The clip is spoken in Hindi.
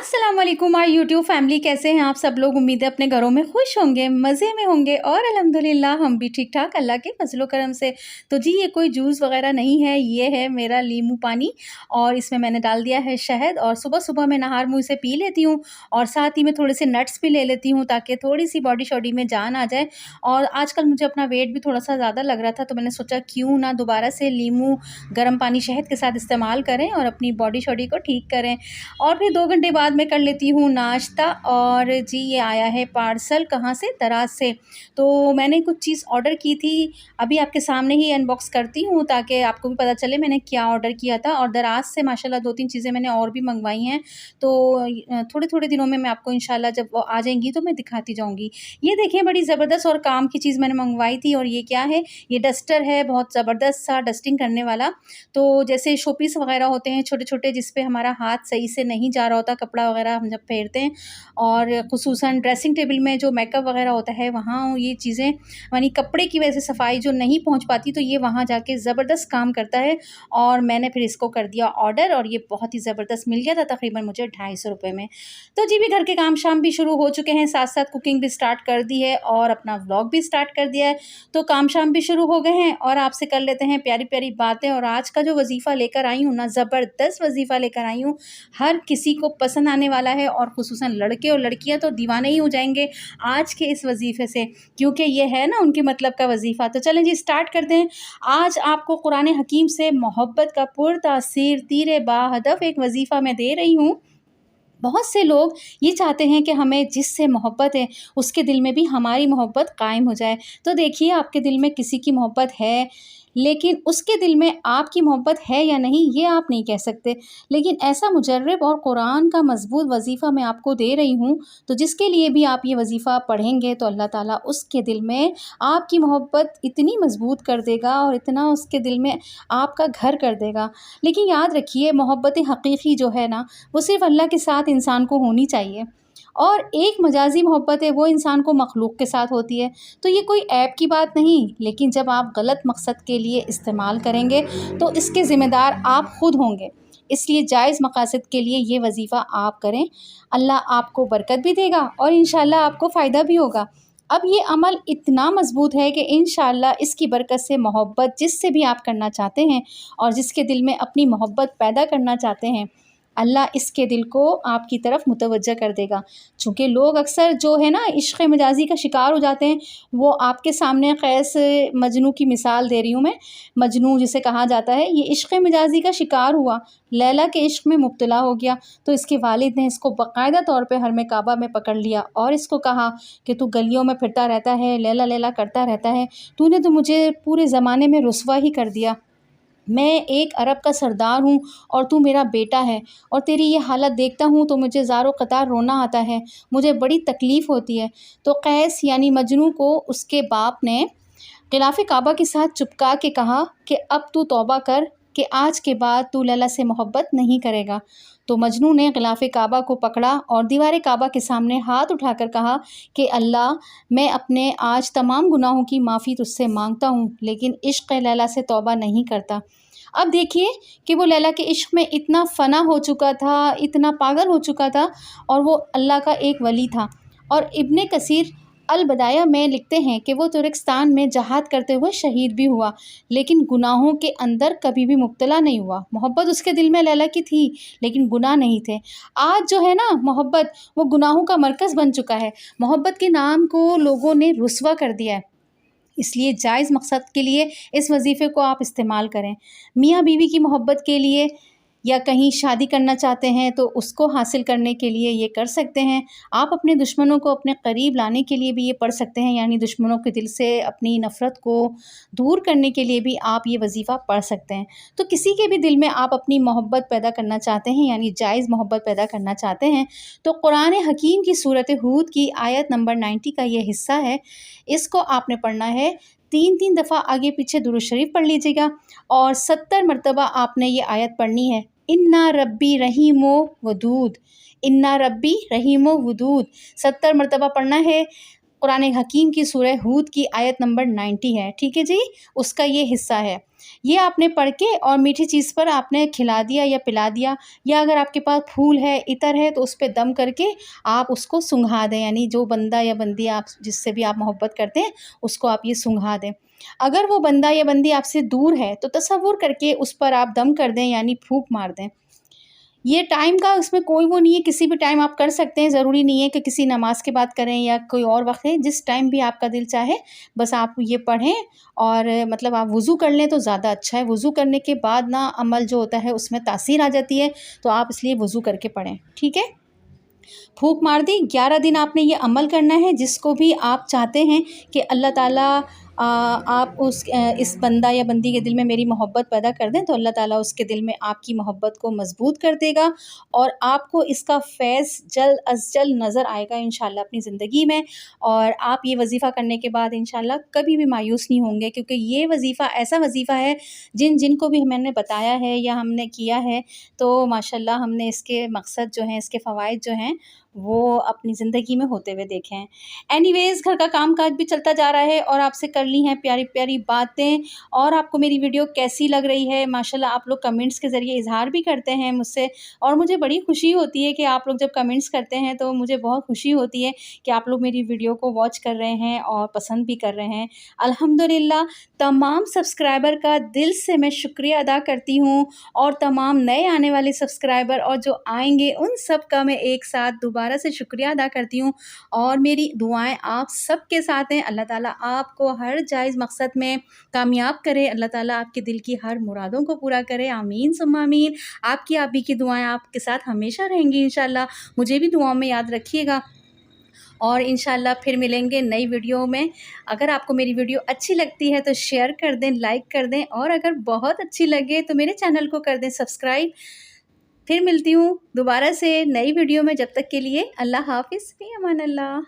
अस्सलाम वालेकुम माय यूट्यूब फैमिली, कैसे हैं आप सब लोग। उम्मीद है अपने घरों में खुश होंगे, मज़े में होंगे और अल्हम्दुलिल्लाह हम भी ठीक ठाक अल्लाह के फजलो करम से। तो जी ये कोई जूस वगैरह नहीं है, ये है मेरा नींबू पानी और इसमें मैंने डाल दिया है शहद और सुबह सुबह मैं नहार मुँह से पी लेती हूँ और साथ ही में थोड़े से नट्स भी ले लेती हूँ ताकि थोड़ी सी बॉडी शॉडी में जान आ जाए। और आजकल मुझे अपना वेट भी थोड़ा सा ज़्यादा लग रहा था, तो मैंने सोचा क्यों ना दोबारा से नींबू गर्म पानी शहद के साथ इस्तेमाल करें और अपनी बॉडी शॉडी को ठीक करें। और फिर 2 घंटे बाद मैं कर लेती हूँ नाश्ता। और जी ये आया है पार्सल, कहाँ से, दराज से। तो मैंने कुछ चीज़ ऑर्डर की थी, अभी आपके सामने ही अनबॉक्स करती हूँ ताकि आपको भी पता चले मैंने क्या ऑर्डर किया था। और दराज से माशाल्लाह 2-3 चीज़ें मैंने और भी मंगवाई हैं, तो थोड़े-थोड़े दिनों में मैं आपको इंशाल्लाह जब वो आ जाएँगी तो मैं दिखाती जाऊँगी। ये देखें बड़ी ज़बरदस्त और काम की चीज़ मैंने मंगवाई थी। और ये क्या है, ये डस्टर है, बहुत ज़बरदस्त सा डस्टिंग करने वाला। तो जैसे शोपीस वगैरह होते हैं छोटे-छोटे, जिस पे हमारा हाथ सही से नहीं जा रहा होता, कपड़ा वगैरह हम जब फेरते हैं, और ख़ुसूसन ड्रेसिंग टेबल में जो मेकअप वगैरह होता है वहाँ ये चीज़ें यानी कपड़े की वजह से सफाई जो नहीं पहुँच पाती, तो ये वहाँ जाके ज़बरदस्त काम करता है। और मैंने फिर इसको कर दिया ऑर्डर और ये बहुत ही ज़बरदस्त मिल गया था, तकरीबन मुझे 250 रुपये में। तो जी भी घर के काम शाम भी शुरू हो चुके हैं, साथ साथ कुकिंग भी स्टार्ट कर दी है और अपना व्लॉग भी स्टार्ट कर दिया है। तो काम शाम भी शुरू हो गए हैं और आपसे कर लेते हैं प्यारी प्यारी बातें। और आज का जो वजीफ़ा लेकर आई हूँ ना, ज़बरदस्त वजीफ़ा लेकर आई हूँ, हर किसी को पसंद आने वाला है और ख़ुसूसन लड़के और लड़कियां तो दीवाने ही हो जाएंगे आज के इस वजीफ़े से, क्योंकि ये है ना उनके मतलब का वजीफ़ा। तो चलें जी स्टार्ट करते हैं। आज आपको कुरान हकीम से मोहब्बत का पुरतासीर तीर बाहदफ एक वजीफ़ा मैं दे रही हूँ। बहुत से लोग ये चाहते हैं कि हमें जिससे मोहब्बत है उसके दिल में भी हमारी मोहब्बत कायम हो जाए। तो देखिए आपके दिल में किसी की मोहब्बत है, लेकिन उसके दिल में आपकी मोहब्बत है या नहीं ये आप नहीं कह सकते। लेकिन ऐसा मुजर्रब और कुरान का मज़बूत वजीफ़ा मैं आपको दे रही हूँ, तो जिसके लिए भी आप ये वजीफ़ा पढ़ेंगे तो अल्लाह ताला उसके दिल में आपकी मोहब्बत इतनी मज़बूत कर देगा और इतना उसके दिल में आपका घर कर देगा। लेकिन याद रखिए, मोहब्बत हकीकी जो है ना, वो सिर्फ़ अल्लाह के साथ इंसान को होनी चाहिए, और एक मजाजी मोहब्बत है वो इंसान को मखलूक के साथ होती है। तो ये कोई ऐब की बात नहीं, लेकिन जब आप गलत मकसद के लिए इस्तेमाल करेंगे तो इसके ज़िम्मेदार आप ख़ुद होंगे। इसलिए जायज़ मकासद के लिए ये वजीफ़ा आप करें, अल्लाह आपको बरकत भी देगा और इंशाअल्लाह आपको फ़ायदा भी होगा। अब ये अमल इतना मज़बूत है कि इंशाअल्लाह इसकी बरकत से मोहब्बत जिससे भी आप करना चाहते हैं और जिसके दिल में अपनी मोहब्बत पैदा करना चाहते हैं, अल्लाह इसके दिल को आपकी तरफ मुतवज्जह कर देगा। चूँकि लोग अक्सर जो है ना इश्क़ मजाजी का शिकार हो जाते हैं, वो आपके सामने क़ैस मजनू की मिसाल दे रही हूँ मैं। मजनू जिसे कहा जाता है, ये इश्क़ मजाजी का शिकार हुआ, लैला के इश्क़ में मुब्तला हो गया। तो इसके वालिद ने इसको बाकायदा तौर पे हरम काबा में पकड़ लिया और इसको कहा कि तू गलियों में फिरता रहता है, लैला लैला करता रहता है, तूने तो मुझे पूरे ज़माने में रुसवा ही कर दिया। मैं एक अरब का सरदार हूँ और तू मेरा बेटा है, और तेरी ये हालत देखता हूँ तो मुझे ज़ारो क़तार रोना आता है, मुझे बड़ी तकलीफ़ होती है। तो क़ैस यानी मजनू को उसके बाप ने ग़िलाफ़ काबा के साथ चिपका के कहा कि अब तू तौबा कर कि आज के बाद तू लैला से मोहब्बत नहीं करेगा। तो मजनू ने ग़िलाफ़ काबा को पकड़ा और दीवार काबा के सामने हाथ उठाकर कहा कि अल्लाह, मैं अपने आज तमाम गुनाहों की माफ़ी तुझसे मांगता हूँ, लेकिन इश्क़ लैला से तौबा नहीं करता। अब देखिए कि वो लैला के इश्क़ में इतना फ़ना हो चुका था, इतना पागल हो चुका था, और वो अल्लाह का एक वली था। और इब्ने कसीर अल बदाया में लिखते हैं कि वो तुर्कस्तान में जहाद करते हुए शहीद भी हुआ, लेकिन गुनाहों के अंदर कभी भी मुब्तला नहीं हुआ। मोहब्बत उसके दिल में लैला की थी, लेकिन गुनाह नहीं थे। आज जो है ना मोहब्बत, वो गुनाहों का मरकज़ बन चुका है। मोहब्बत के नाम को लोगों ने रुस्वा कर दिया है। इसलिए जायज़ मकसद के लिए इस वजीफ़े को आप इस्तेमाल करें। मियाँ बीवी की मोहब्बत के लिए या कहीं शादी करना चाहते हैं तो उसको हासिल करने के लिए ये कर सकते हैं। आप अपने दुश्मनों को अपने करीब लाने के लिए भी ये पढ़ सकते हैं, यानी दुश्मनों के दिल से अपनी नफ़रत को दूर करने के लिए भी आप ये वजीफ़ा पढ़ सकते हैं। तो किसी के भी दिल में आप अपनी मोहब्बत पैदा करना चाहते हैं, यानी जायज़ मोहब्बत पैदा करना चाहते हैं, तो कुरान हकीम की सूरत हूद की आयत नंबर 90 का ये हिस्सा है, इसको आपने पढ़ना है। 3-3 दफ़ा आगे पीछे दुरूद शरीफ पढ़ लीजिएगा और 70 मरतबा आपने ये आयत पढ़नी है। इन्ना रब्बी रहीमो वदूद, इन्ना रब्बी रहीमो वदूद 70 मरतबा पढ़ना है। कुरान हकीम की सूरह हूद की आयत नंबर 90 है, ठीक है जी, उसका ये हिस्सा है। ये आपने पढ़ के और मीठी चीज़ पर आपने खिला दिया या पिला दिया, या अगर आपके पास फूल है, इत्र है, तो उस पे दम करके आप उसको सूंघा दें, यानी जो बंदा या बंदी आप जिससे भी आप मोहब्बत करते हैं उसको आप ये सूंघा दें। अगर वो बंदा या बंदी आपसे दूर है तो तसव्वुर करके उस पर आप दम कर दें, यानी फूँक मार दें। ये टाइम का उसमें कोई वो नहीं है, किसी भी टाइम आप कर सकते हैं, ज़रूरी नहीं है कि किसी नमाज़ के बाद करें या कोई और वक़्त है, जिस टाइम भी आपका दिल चाहे बस आप ये पढ़ें। और मतलब आप वुज़ू कर लें तो ज़्यादा अच्छा है। वुज़ू करने के बाद ना अमल जो होता है उसमें तासीर आ जाती है, तो आप इसलिए वुज़ू करके पढ़ें, ठीक है? फूँक मार दी, 11 दिन आपने ये अमल करना है। जिसको भी आप चाहते हैं कि अल्लाह ताला आप इस बंदा या बंदी के दिल में मेरी मोहब्बत पैदा कर दें, तो अल्लाह ताला उसके दिल में आपकी मोहब्बत को मज़बूत कर देगा और आपको इसका फ़ैज़ जल्द अज़ जल्द नज़र आएगा इंशाअल्लाह अपनी ज़िंदगी में। और आप ये वज़ीफ़ा करने के बाद इंशाअल्लाह कभी भी मायूस नहीं होंगे, क्योंकि ये वज़ीफ़ा ऐसा वज़ीफ़ा है जिनको भी मैंने बताया है या हमने किया है, तो माशाअल्लाह हमने इसके मकसद जो हैं, इसके फ़वाइद जो हैं, वो अपनी ज़िंदगी में होते हुए देखे हैं। एनीवेज़, घर का काम-काज भी चलता जा रहा है और आपसे कर ली हैं प्यारी-प्यारी बातें। और आपको मेरी वीडियो कैसी लग रही है? माशाल्लाह आप लोग कमेंट्स के ज़रिए इज़हार भी करते हैं मुझसे, और मुझे बड़ी खुशी होती है कि आप लोग जब कमेंट्स करते हैं तो मुझे बहुत खुशी होती है कि आप लोग मेरी वीडियो को वॉच कर रहे हैं और पसंद भी कर रहे हैं। अल्हम्दुलिल्लाह, तमाम सब्सक्राइबर का दिल से मैं शुक्रिया अदा करती हूँ, और तमाम नए आने वाले सब्सक्राइबर और जो आएँगे उन सब का मैं एक साथ दोबारा से शुक्रिया अदा करती हूँ। और मेरी दुआएँ आप सबके साथ हैं। अल्लाह ताला आपको हर जायज़ मकसद में कामयाब करे। अल्लाह ताला आपके दिल की हर मुरादों को पूरा करे। आमीन सुम्मा आमीन। आपकी आप ही की दुआएँ आपके साथ हमेशा रहेंगी इंशाअल्लाह। मुझे भी दुआओं में याद रखिएगा, और इंशाअल्लाह फिर मिलेंगे नई वीडियो में। अगर आपको मेरी वीडियो अच्छी लगती है तो शेयर कर दें, लाइक कर दें, और अगर बहुत अच्छी लगे तो मेरे चैनल को कर दें सब्सक्राइब। फिर मिलती हूँ दोबारा से नई वीडियो में, जब तक के लिए अल्लाह हाफ़िज़, फ़ी अमान अल्लाह।